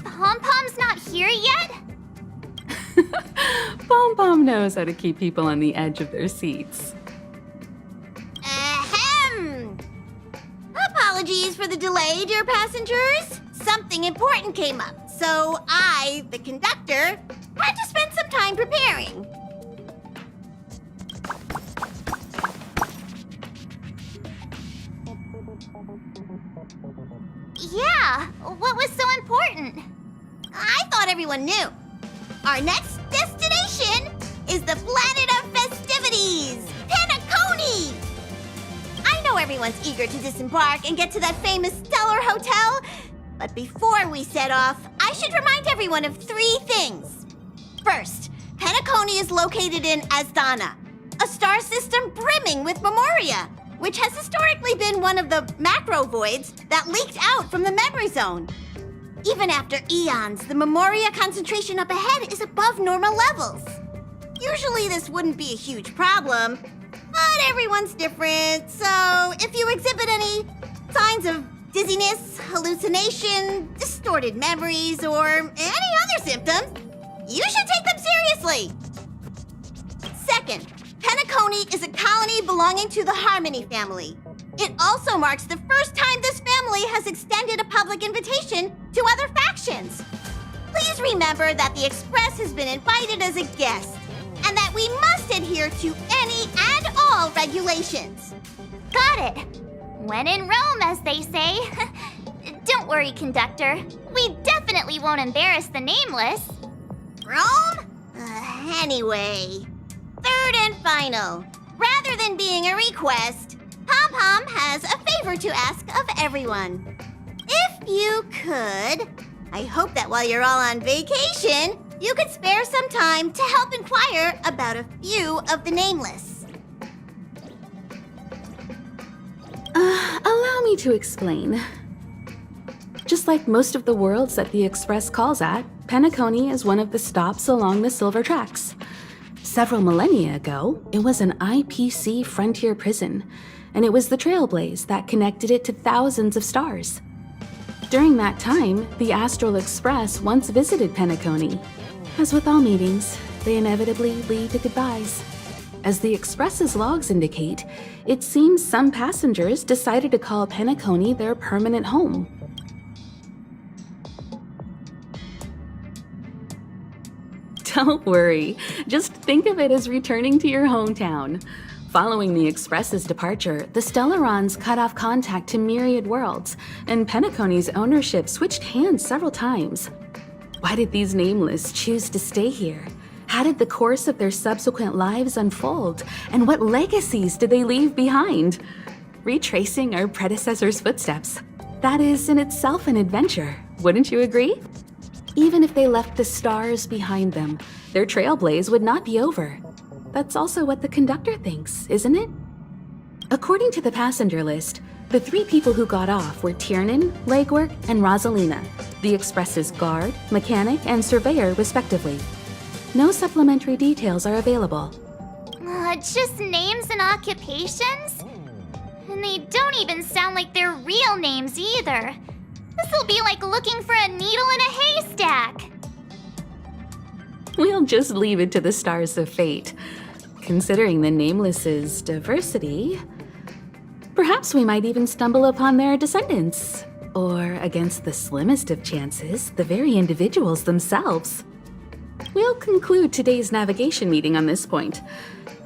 Pom-Pom's not here yet? Pom-Pom knows how to keep people on the edge of their seats. Ahem! Apologies for the delay, dear passengers. Something important came up, so I, the conductor, had to spend some time preparing. Yeah, what was so important? I thought everyone knew. Our next destination is the planet of festivities, Penacony! I know everyone's eager to disembark and get to that famous Stellar Hotel, but before we set off, I should remind everyone of 3 things. First, Penacony is located in Asdana, a star system brimming with Memoria, which has historically been one of the macro voids that leaked out from the memory zone. Even after eons, the Memoria concentration up ahead is above normal levels. Usually this wouldn't be a huge problem, but everyone's different, so if you exhibit any signs of dizziness, hallucination, distorted memories, or any other symptoms, you should take them seriously. Second, Penacony is a colony belonging to the Harmony family. It also marks the first time this family has extended a public invitation to other factions. Please remember that the Express has been invited as a guest, and that we must adhere to any and all regulations. Got it. When in Rome, as they say. Don't worry, conductor. We definitely won't embarrass the nameless. Rome? Anyway, third and final. Rather than being a request, Pom-Pom has a favor to ask of everyone. If you could, I hope that while you're all on vacation, you could spare some time to help inquire about a few of the nameless. Allow me to explain. Just like most of the worlds that the Express calls at, Penacony is one of the stops along the Silver Tracks. Several millennia ago, it was an IPC frontier prison, and it was the Trailblaze that connected it to thousands of stars. During that time, the Astral Express once visited Penacony. As with all meetings, they inevitably lead to goodbyes. As the Express's logs indicate, it seems some passengers decided to call Penacony their permanent home. Don't worry, just think of it as returning to your hometown. Following the Express's departure, the Stellarons cut off contact to myriad worlds, and Penacony's ownership switched hands several times. Why did these nameless choose to stay here? How did the course of their subsequent lives unfold? And what legacies did they leave behind? Retracing our predecessors' footsteps. That is in itself an adventure, wouldn't you agree? Even if they left the stars behind them, their trailblaze would not be over. That's also what the conductor thinks, isn't it? According to the passenger list, the 3 people who got off were Tiernan, Legwork, and Rosalina, the Express's guard, mechanic, and surveyor respectively. No supplementary details are available. Just names and occupations? And they don't even sound like their real names either. This'll be like looking for a needle in a haystack. We'll just leave it to the stars of fate. Considering the Nameless's diversity, perhaps we might even stumble upon their descendants. Or, against the slimmest of chances, the very individuals themselves. We'll conclude today's navigation meeting on this point.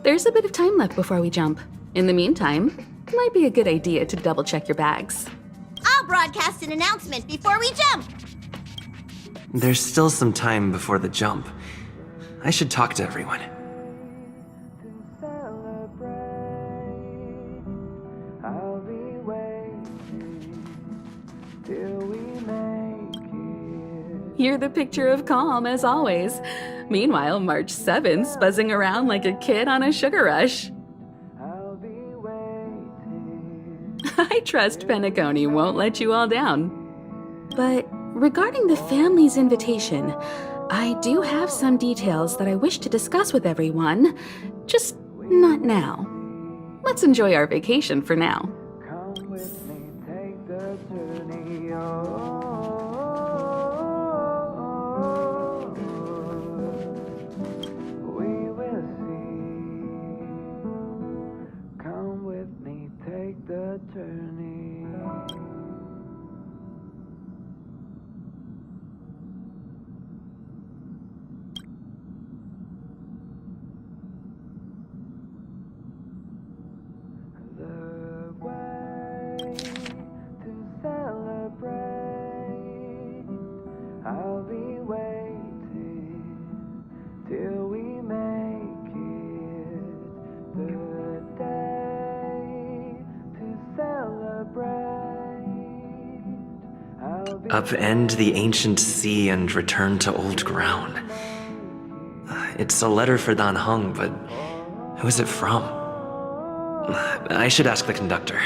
There's a bit of time left before we jump. In the meantime, it might be a good idea to double-check your bags. I'll broadcast an announcement before we jump. There's still some time before the jump. I should talk to everyone. You're the picture of calm, as always. Meanwhile, March 7th's buzzing around like a kid on a sugar rush. I trust Penacony won't let you all down. But regarding the family's invitation, I do have some details that I wish to discuss with everyone, just not now. Let's enjoy our vacation for now. Upend the ancient sea and return to old ground. It's a letter for Dan Heng, but who is it from? I should ask the conductor.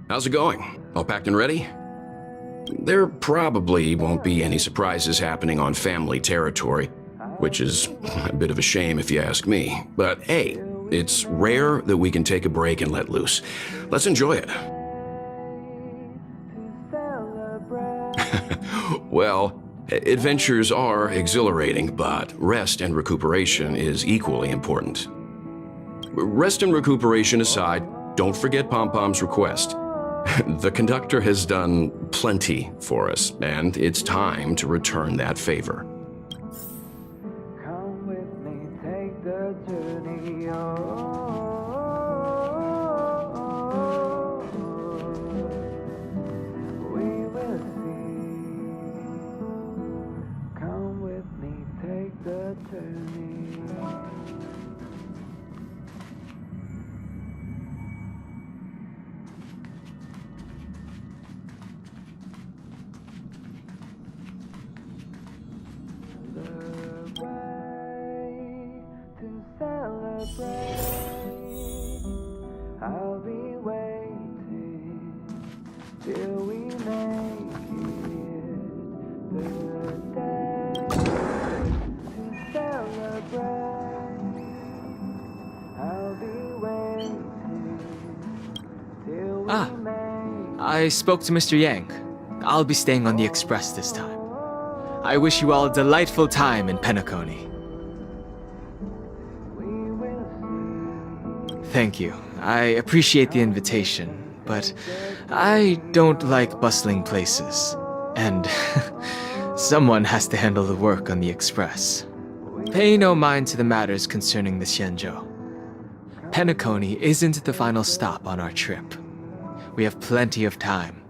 How's it going? All packed and ready? There probably won't be any surprises happening on family territory, which is a bit of a shame if you ask me. But hey, it's rare that we can take a break and let loose. Let's enjoy it. Well, adventures are exhilarating, but rest and recuperation is equally important. Rest and recuperation aside, don't forget Pom Pom's request. The conductor has done plenty for us, and it's time to return that favor. Come with me, take the journey we will see. Come with me, take the journey. I'll be waiting till we make it the day to celebrate. I'll be waiting till we make I spoke to Mr. Yang. I'll be staying on the express this time. I wish you all a delightful time in Penacony. Thank you. I appreciate the invitation, but I don't like bustling places. And someone has to handle the work on the express. Pay no mind to the matters concerning the Xianzhou. Penacony isn't the final stop on our trip. We have plenty of time.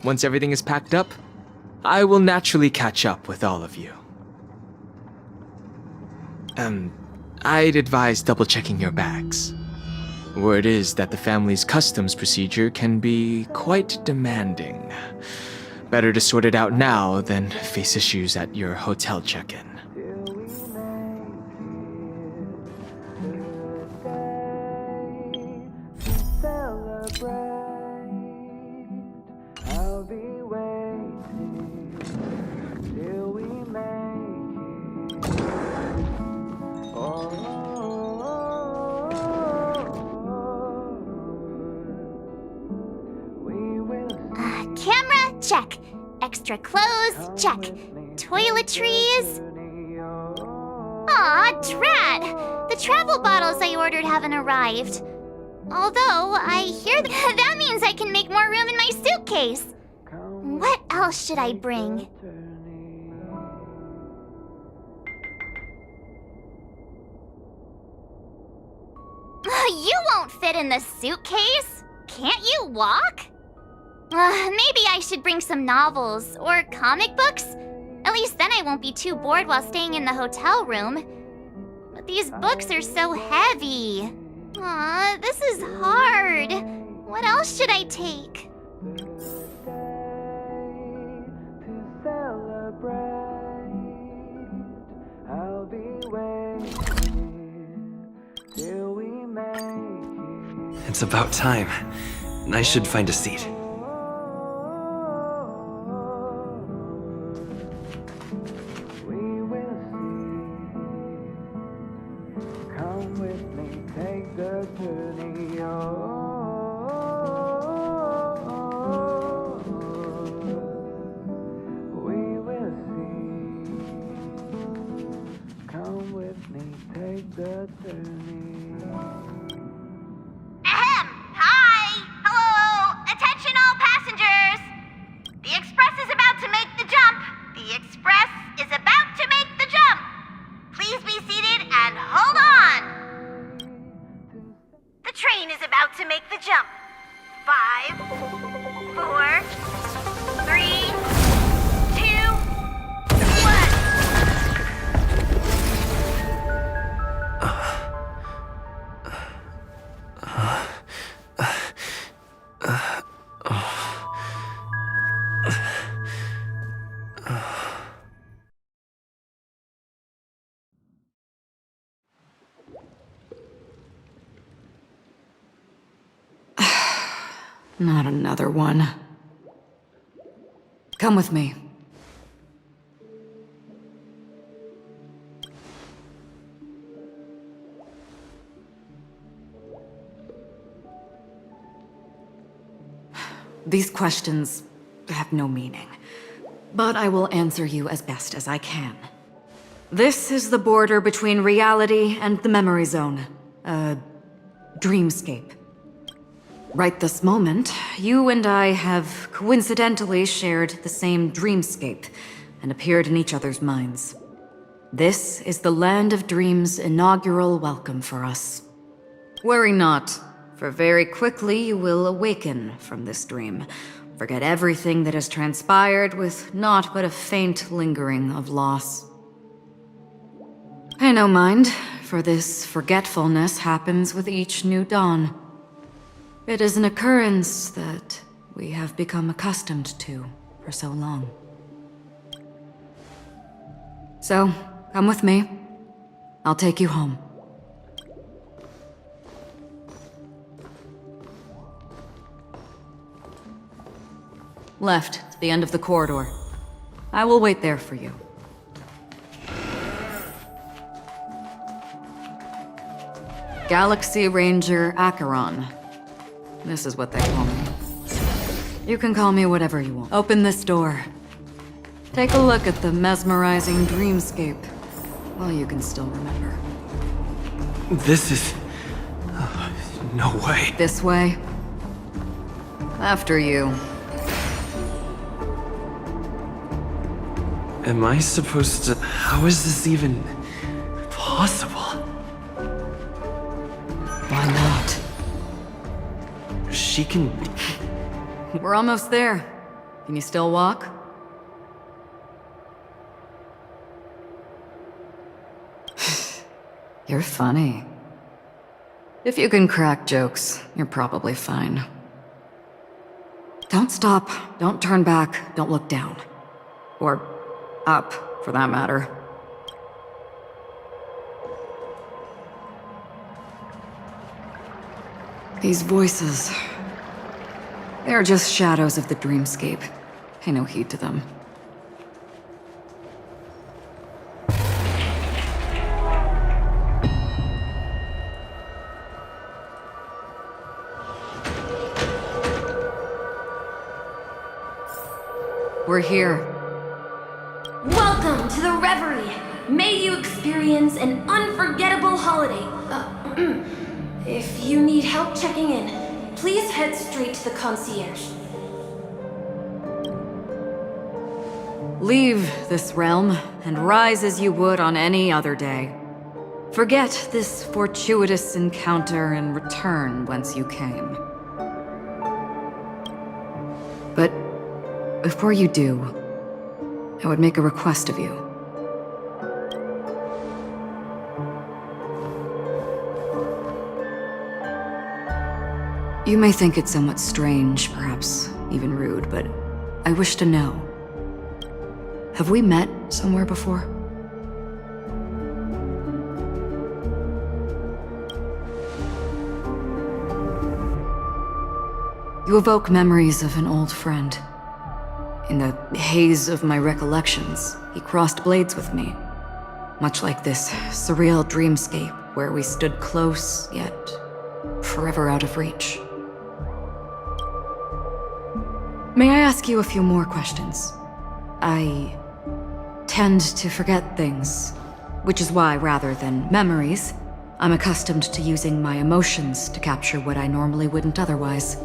Once everything is packed up, I will naturally catch up with all of you. I'd advise double-checking your bags. Word is that the family's customs procedure can be quite demanding. Better to sort it out now than face issues at your hotel check-in. I'll be waiting till we make it. check. Extra clothes, check. Toiletries. Aw, drat! The travel bottles I ordered haven't arrived. Although, I hear that means I can make more room in my suitcase. What else should I bring? You won't fit in the suitcase. Can't you walk? Maybe I should bring some novels or comic books. At least then I won't be too bored while staying in the hotel room. But these books are so heavy. Aw, this is hard. What else should I take? I'll be waiting till we make it. It's about time. I should find a seat. We will see. Come with me, take the journey. We will see. Come with me, take the journey. Ahem! Hi! Hello! Attention all passengers! The express is about to make the jump! The express is about to make the jump! Please be seated and hold on! The train is about to make the jump. 5, 4, 3, 2, 1. Not another one. Come with me. These questions have no meaning, but I will answer you as best as I can. This is the border between reality and the memory zone, a dreamscape. Right this moment, you and I have coincidentally shared the same dreamscape and appeared in each other's minds. This is the Land of Dreams' inaugural welcome for us. Worry not, for very quickly you will awaken from this dream, forget everything that has transpired with naught but a faint lingering of loss. Pay no mind, for this forgetfulness happens with each new dawn. It is an occurrence that we have become accustomed to for so long. So, come with me. I'll take you home. Left, to the end of the corridor. I will wait there for you. Galaxy Ranger Acheron. This is what they call me. You can call me whatever you want. Open this door. Take a look at the mesmerizing dreamscape while you can still remember. This is... no way. This way. After you. Am I supposed to... How is this even... possible? Why not? She can... We're almost there. Can you still walk? You're funny. If you can crack jokes, you're probably fine. Don't stop, don't turn back, don't look down. Or up, for that matter. These voices... they are just shadows of the dreamscape. Pay no heed to them. We're here. Welcome to the Reverie. May you experience an unforgettable holiday. If you need help checking in, please head straight to the concierge. Leave this realm and rise as you would on any other day. Forget this fortuitous encounter and return whence you came. But before you do, I would make a request of you. You may think it somewhat strange, perhaps even rude, but I wish to know. Have we met somewhere before? You evoke memories of an old friend. In the haze of my recollections, he crossed blades with me. Much like this surreal dreamscape where we stood close, yet forever out of reach. May I ask you a few more questions? I tend to forget things, which is why, rather than memories, I'm accustomed to using my emotions to capture what I normally wouldn't otherwise.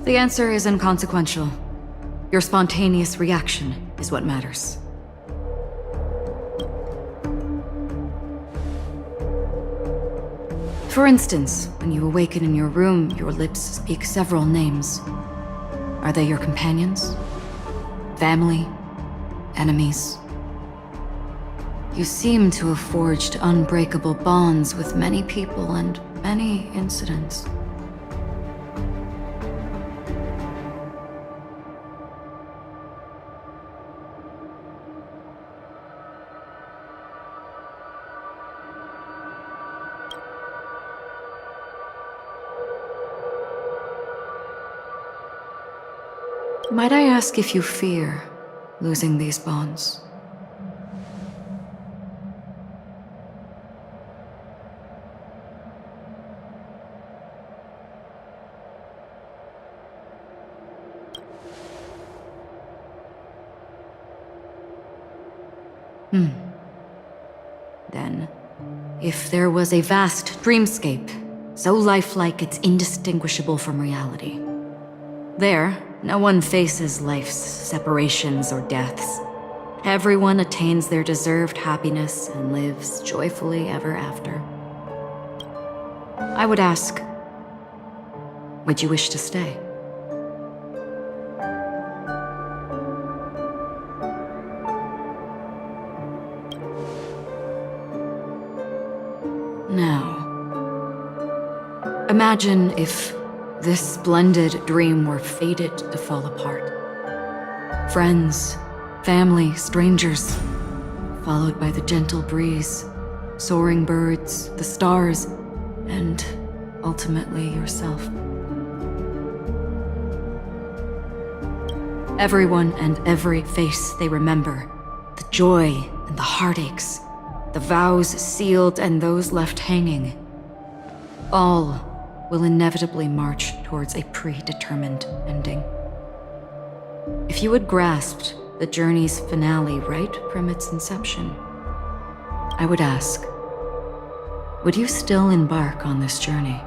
The answer is inconsequential. Your spontaneous reaction is what matters. For instance, when you awaken in your room, your lips speak several names. Are they your companions? Family? Enemies? You seem to have forged unbreakable bonds with many people and many incidents. Might I ask if you fear losing these bonds? Then, if there was a vast dreamscape, so lifelike it's indistinguishable from reality, there, no one faces life's separations or deaths. Everyone attains their deserved happiness and lives joyfully ever after. I would ask, would you wish to stay? Now, imagine if this splendid dream were fated to fall apart. Friends, family, strangers, followed by the gentle breeze, soaring birds, the stars, and ultimately yourself. Everyone and every face they remember, the joy and the heartaches, the vows sealed and those left hanging, all will inevitably march towards a predetermined ending. If you had grasped the journey's finale right from its inception, I would ask, would you still embark on this journey?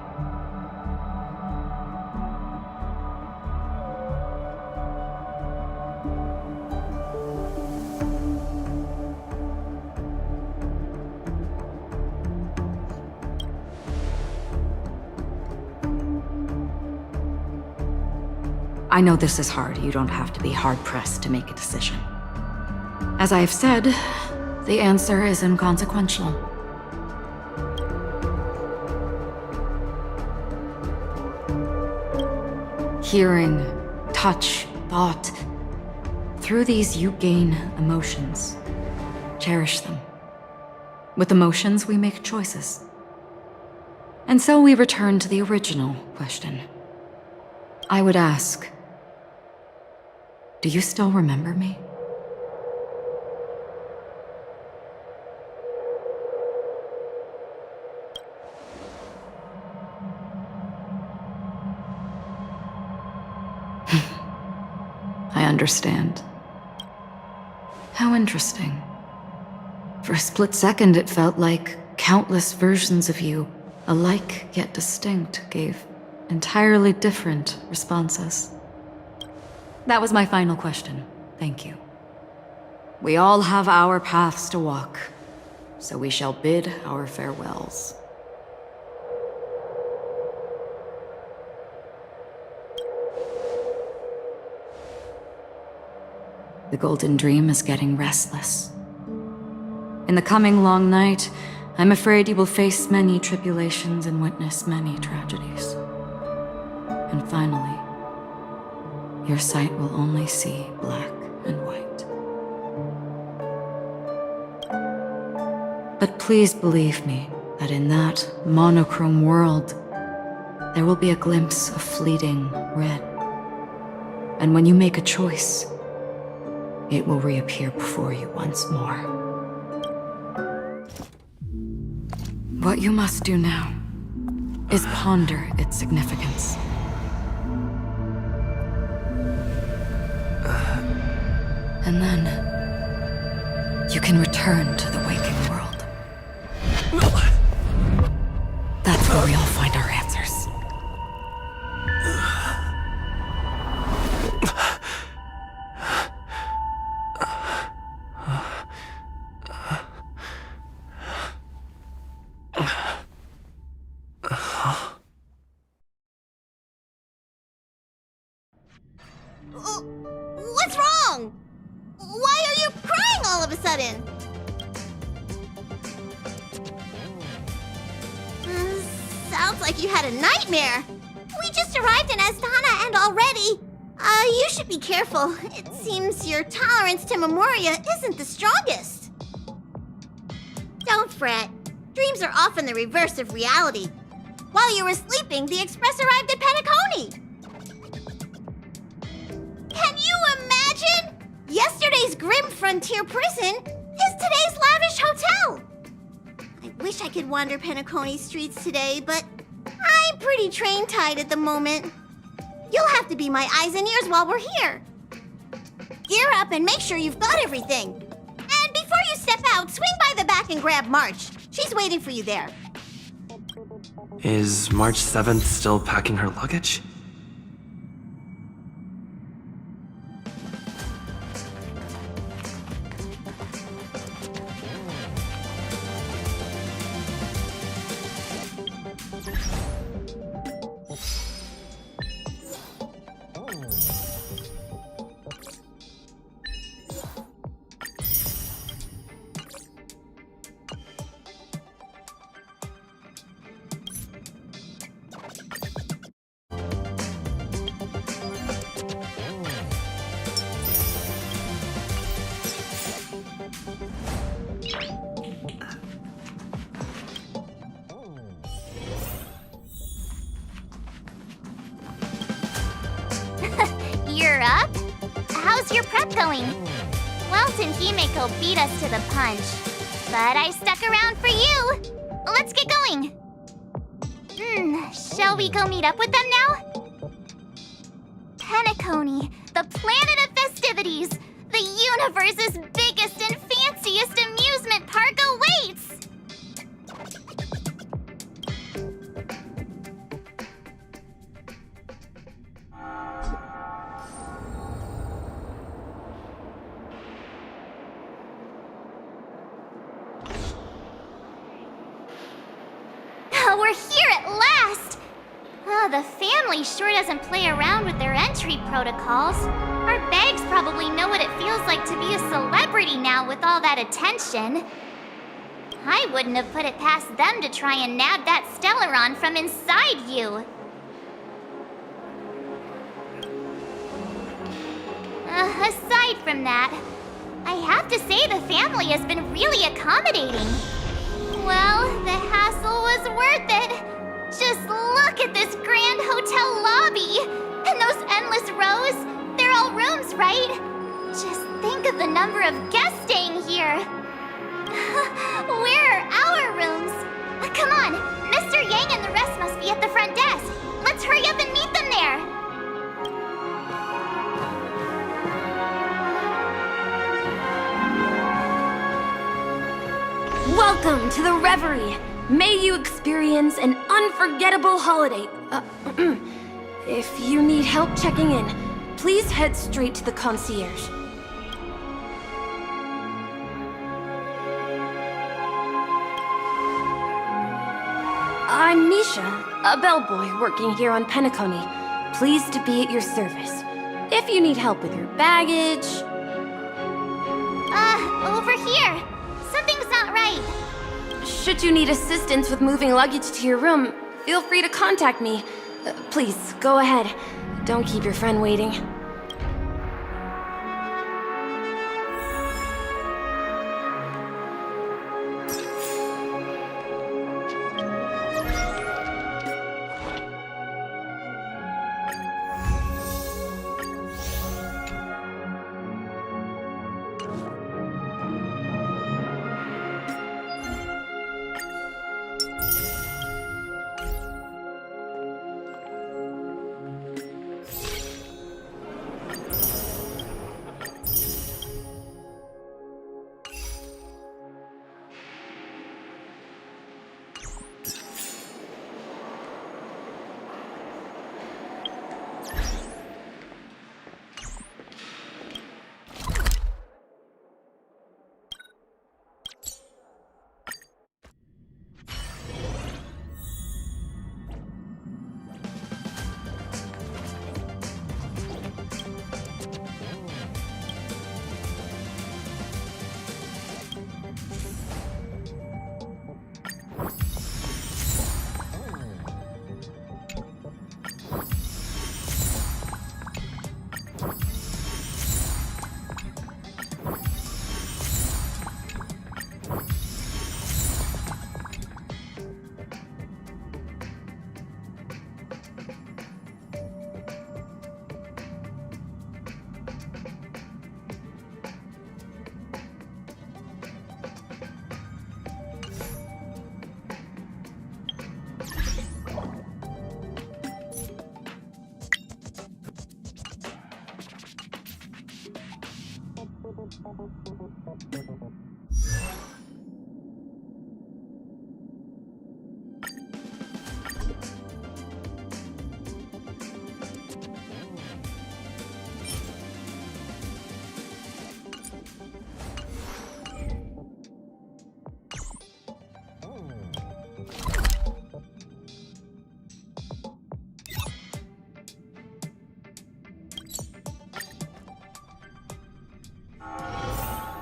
I know this is hard. You don't have to be hard-pressed to make a decision. As I have said, the answer is inconsequential. Hearing, touch, thought. Through these you gain emotions. Cherish them. With emotions, we make choices. And so we return to the original question. I would ask, do you still remember me? I understand. How interesting. For a split second, it felt like countless versions of you, alike yet distinct, gave entirely different responses. That was my final question. Thank you. We all have our paths to walk, so we shall bid our farewells. The Golden Dream is getting restless. In the coming long night, I'm afraid you will face many tribulations and witness many tragedies. And finally, your sight will only see black and white. But please believe me that in that monochrome world, there will be a glimpse of fleeting red. And when you make a choice, it will reappear before you once more. What you must do now is ponder its significance. And then you can return to the waking world. That's where we all find our answers. What's wrong? Why are you crying all of a sudden? Sounds like you had a nightmare. We just arrived in Astana and already... you should be careful. It seems your tolerance to Memoria isn't the strongest. Don't fret. Dreams are often the reverse of reality. While you were sleeping, the express arrived at Penacony. Can you imagine? Yesterday's grim frontier prison is today's lavish hotel. I wish I could wander Penacony streets today, but I'm pretty train-tied at the moment. You'll have to be my eyes and ears while we're here. Gear up and make sure you've got everything. And before you step out, swing by the back and grab March. She's waiting for you there. Is March 7th still packing her luggage? You're up? How's your prep going? Welt and Himeko beat us to the punch, but I stuck around for you. Let's get going. Shall we go meet up with them now? Penacony, the planet of festivities. The universe's biggest and fanciest amusement park awaits! We're here at last! The family sure doesn't play around with their entry protocols. Our bags probably know what it feels like to be a celebrity now with all that attention. I wouldn't have put it past them to try and nab that Stellaron from inside you. Aside from that, I have to say the family has been really accommodating. Well, the hassle was worth it. Just look at this grand hotel lobby. And those endless rows. They're all rooms, right? Just think of the number of guests staying here. Where are our rooms? Come on, Mr. Yang and the rest must be at the front desk. Let's hurry up and meet them there. Welcome to the Reverie. May you experience an unforgettable holiday. If you need help checking in, please head straight to the concierge. I'm Misha, a bellboy working here on Penacony. Pleased to be at your service. If you need help with your baggage... Over here. Something's not right. Should you need assistance with moving luggage to your room, feel free to contact me. Please, go ahead. Don't keep your friend waiting.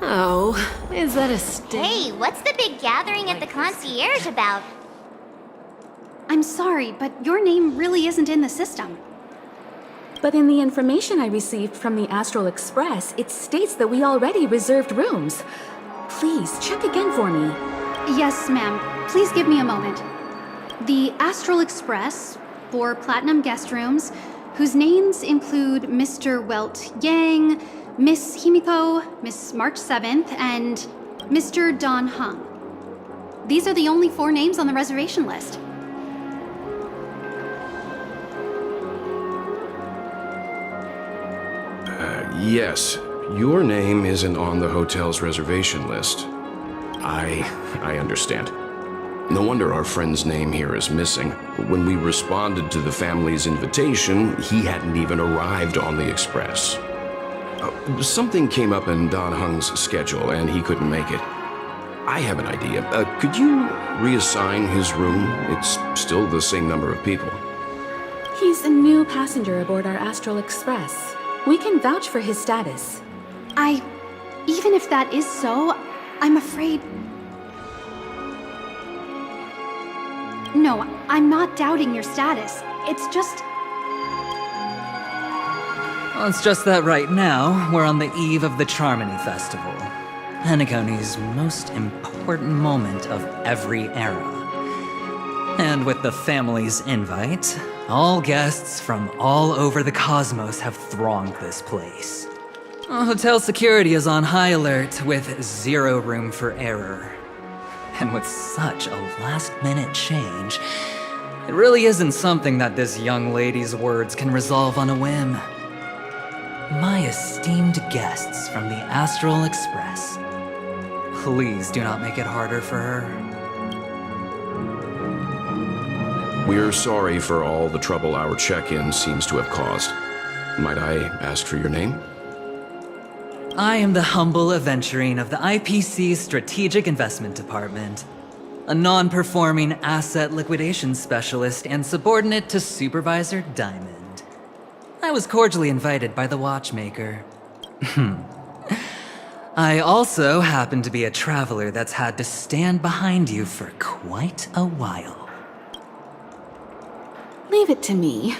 Oh, is that a Hey, what's the big gathering at the concierge about? I'm sorry, but your name really isn't in the system. But in the information I received from the Astral Express, it states that we already reserved rooms. Please, check again for me. Yes, ma'am. Please give me a moment. The Astral Express, 4 platinum guest rooms, whose names include Mr. Welt Yang, Miss Himiko, Miss March 7th, and Mr. Don Hung. These are the only 4 names on the reservation list. Yes, your name isn't on the hotel's reservation list. I understand. No wonder our friend's name here is missing. When we responded to the family's invitation, he hadn't even arrived on the express. Something came up in Don Hung's schedule, and he couldn't make it. I have an idea. Could you reassign his room? It's still the same number of people. He's a new passenger aboard our Astral Express. We can vouch for his status. Even if that is so, I'm afraid... No, I'm not doubting your status. It's just... Well, it's just that right now, we're on the eve of the Charmony Festival. Penacony's most important moment of every era. And with the family's invite, all guests from all over the cosmos have thronged this place. Hotel security is on high alert with 0 room for error. And with such a last-minute change, it really isn't something that this young lady's words can resolve on a whim. My esteemed guests from the Astral Express, please do not make it harder for her. We're sorry for all the trouble our check-in seems to have caused. Might I ask for your name? I am the humble aventurine of the IPC's Strategic Investment Department, a non-performing asset liquidation specialist and subordinate to Supervisor Diamond. I was cordially invited by the watchmaker. I also happen to be a traveler that's had to stand behind you for quite a while. Leave it to me.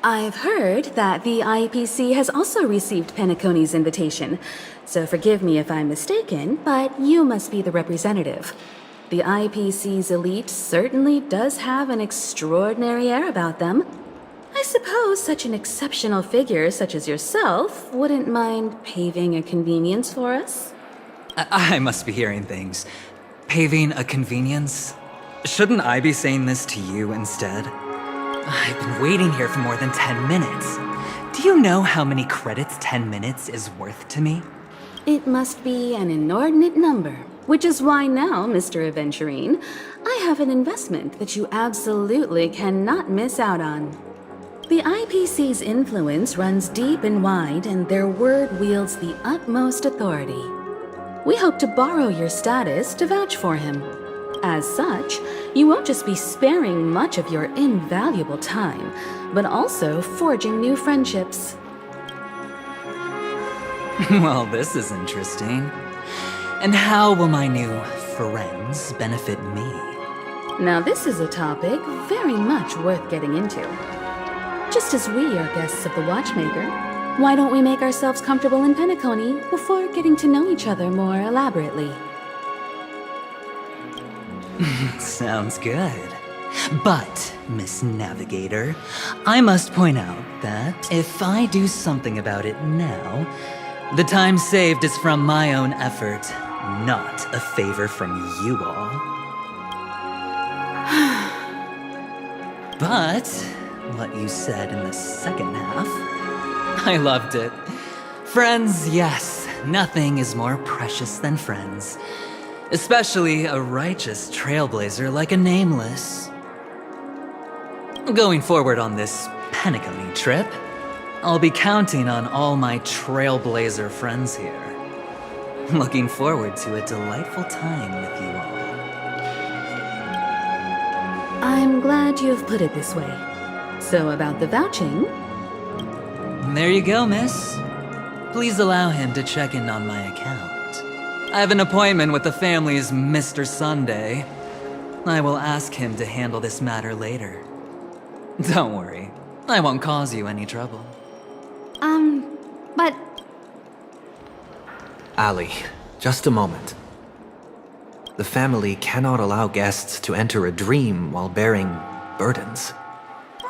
I've heard that the IPC has also received Penacony's invitation, so forgive me if I'm mistaken, but you must be the representative. The IPC's elite certainly does have an extraordinary air about them. I suppose such an exceptional figure such as yourself wouldn't mind paving a convenience for us? I must be hearing things. Paving a convenience? Shouldn't I be saying this to you instead? I've been waiting here for more than 10 minutes. Do you know how many credits 10 minutes is worth to me? It must be an inordinate number, which is why now, Mr. Aventurine, I have an investment that you absolutely cannot miss out on. The IPC's influence runs deep and wide, and their word wields the utmost authority. We hope to borrow your status to vouch for him. As such, you won't just be sparing much of your invaluable time, but also forging new friendships. Well, this is interesting. And how will my new friends benefit me? Now this is a topic very much worth getting into. Just as we are guests of the Watchmaker, why don't we make ourselves comfortable in Penacony before getting to know each other more elaborately? Sounds good. But, Miss Navigator, I must point out that if I do something about it now, the time saved is from my own effort, not a favor from you all. But, what you said in the second half, I loved it. Friends, yes, nothing is more precious than friends. Especially a righteous trailblazer like a Nameless. Going forward on this Penacony trip, I'll be counting on all my trailblazer friends here. Looking forward to a delightful time with you all. I'm glad you've put it this way. So about the vouching... There you go, miss. Please allow him to check in on my account. I have an appointment with the family's Mr. Sunday. I will ask him to handle this matter later. Don't worry, I won't cause you any trouble. But... Ali, just a moment. The family cannot allow guests to enter a dream while bearing burdens.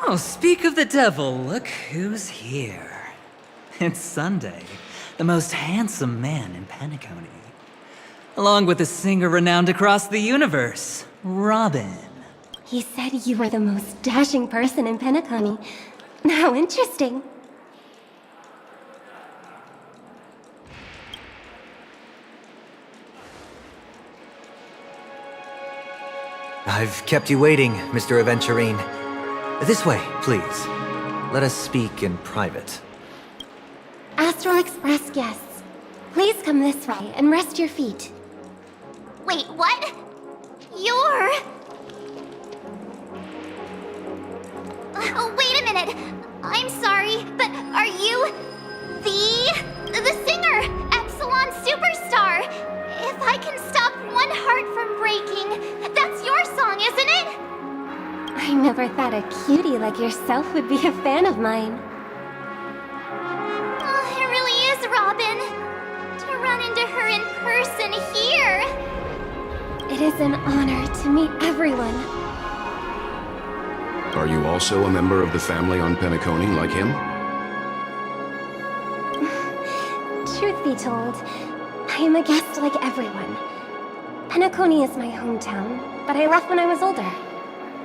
Oh, speak of the devil, look who's here. It's Sunday, the most handsome man in Penacony. Along with a singer renowned across the universe, Robin. He said you were the most dashing person in Penacony. How interesting. I've kept you waiting, Mr. Aventurine. This way, please. Let us speak in private. Astral Express guests, please come this way and rest your feet. Wait, what? You're... Oh, wait a minute. I'm sorry, but are you... The singer, Epsilon Superstar? If I can stop one heart from breaking, that's your song, isn't it? I never thought a cutie like yourself would be a fan of mine. Oh, it really is, Robin. To run into her in person here. It is an honor to meet everyone. Are you also a member of the family on Penacony like him? Truth be told, I am a guest like everyone. Penacony is my hometown, but I left when I was older.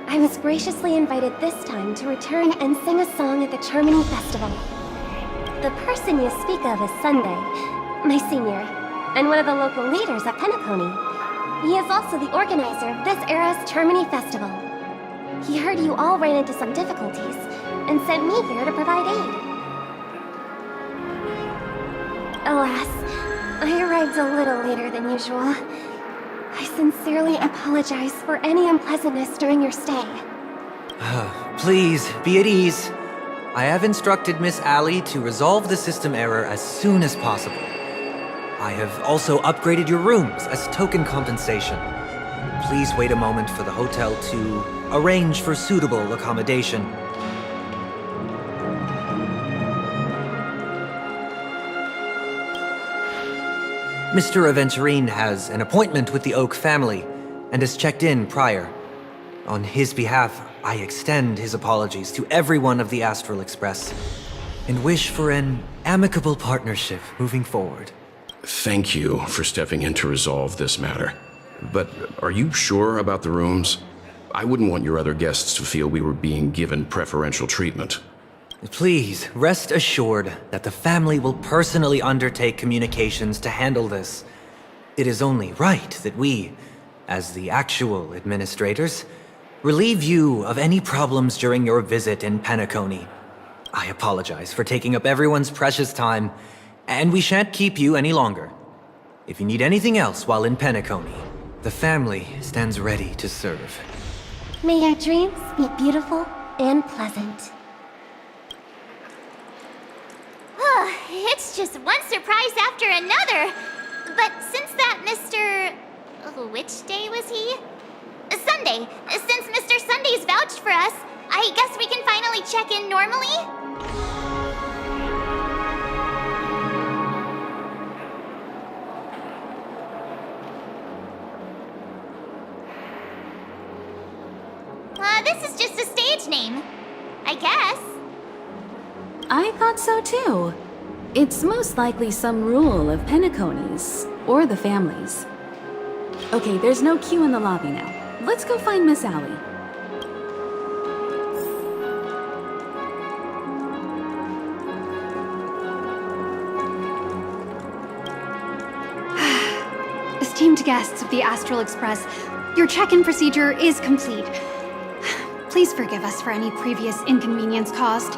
I was graciously invited this time to return and sing a song at the Charmony Festival. The person you speak of is Sunday, my senior, and one of the local leaders at Penacony. He is also the organizer of this era's Termini Festival. He heard you all ran into some difficulties, and sent me here to provide aid. Alas, I arrived a little later than usual. I sincerely apologize for any unpleasantness during your stay. Please, be at ease. I have instructed Miss Allie to resolve the system error as soon as possible. I have also upgraded your rooms as token compensation. Please wait a moment for the hotel to arrange for suitable accommodation. Mr. Aventurine has an appointment with the Oak family and has checked in prior. On his behalf, I extend his apologies to everyone of the Astral Express and wish for an amicable partnership moving forward. Thank you for stepping in to resolve this matter. But are you sure about the rooms? I wouldn't want your other guests to feel we were being given preferential treatment. Please, rest assured that the family will personally undertake communications to handle this. It is only right that we, as the actual administrators, relieve you of any problems during your visit in Penacony. I apologize for taking up everyone's precious time, and we shan't keep you any longer. If you need anything else while in Penacony, the family stands ready to serve. May your dreams be beautiful and pleasant. It's just one surprise after another. But since that Mr... Which day was he? Sunday. Since Mr. Sunday's vouched for us, I guess we can finally check in normally? This is just a stage name. I guess. I thought so too. It's most likely some rule of Penacony's, or the family's. Okay, there's no queue in the lobby now. Let's go find Miss Allie. Esteemed guests of the Astral Express, your check-in procedure is complete. Please forgive us for any previous inconvenience caused.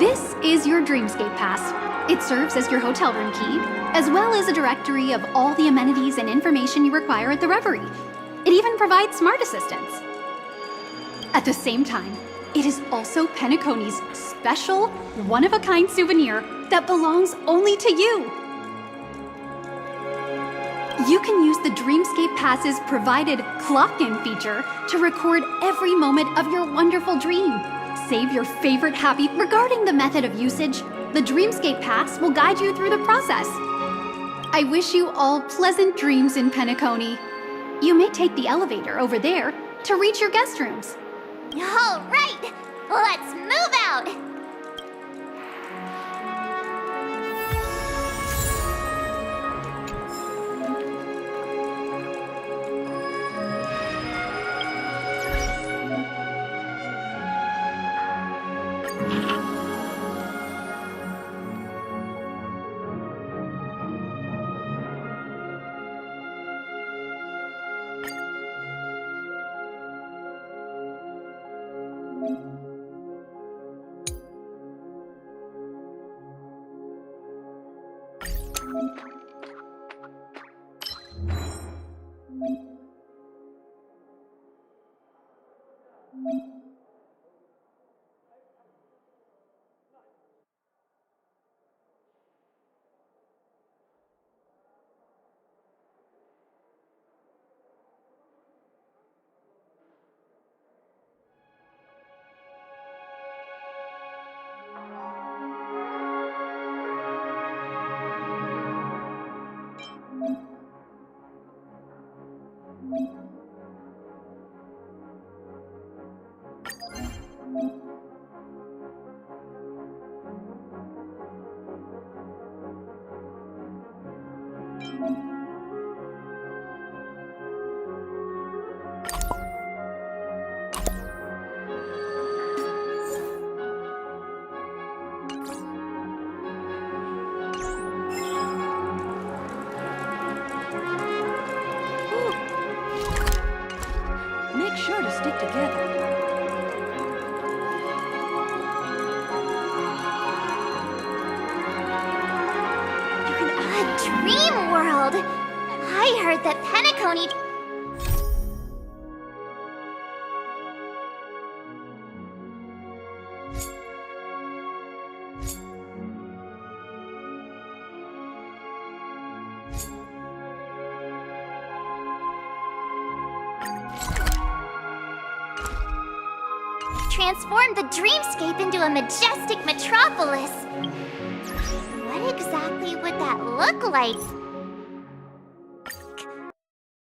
This is your Dreamscape Pass. It serves as your hotel room key, as well as a directory of all the amenities and information you require at the Reverie. It even provides smart assistants. At the same time, it is also Penacony's special, one-of-a-kind souvenir that belongs only to you. You can use the Dreamscape Pass's provided clock-in feature to record every moment of your wonderful dream. Save your favorite happy. Regarding the method of usage, the Dreamscape Pass will guide you through the process. I wish you all pleasant dreams in Penacony. You may take the elevator over there to reach your guest rooms. All right, let's move out. together. A dream world! I heard that Penacony... transformed the dreamscape into a majestic metropolis. What exactly would that look like?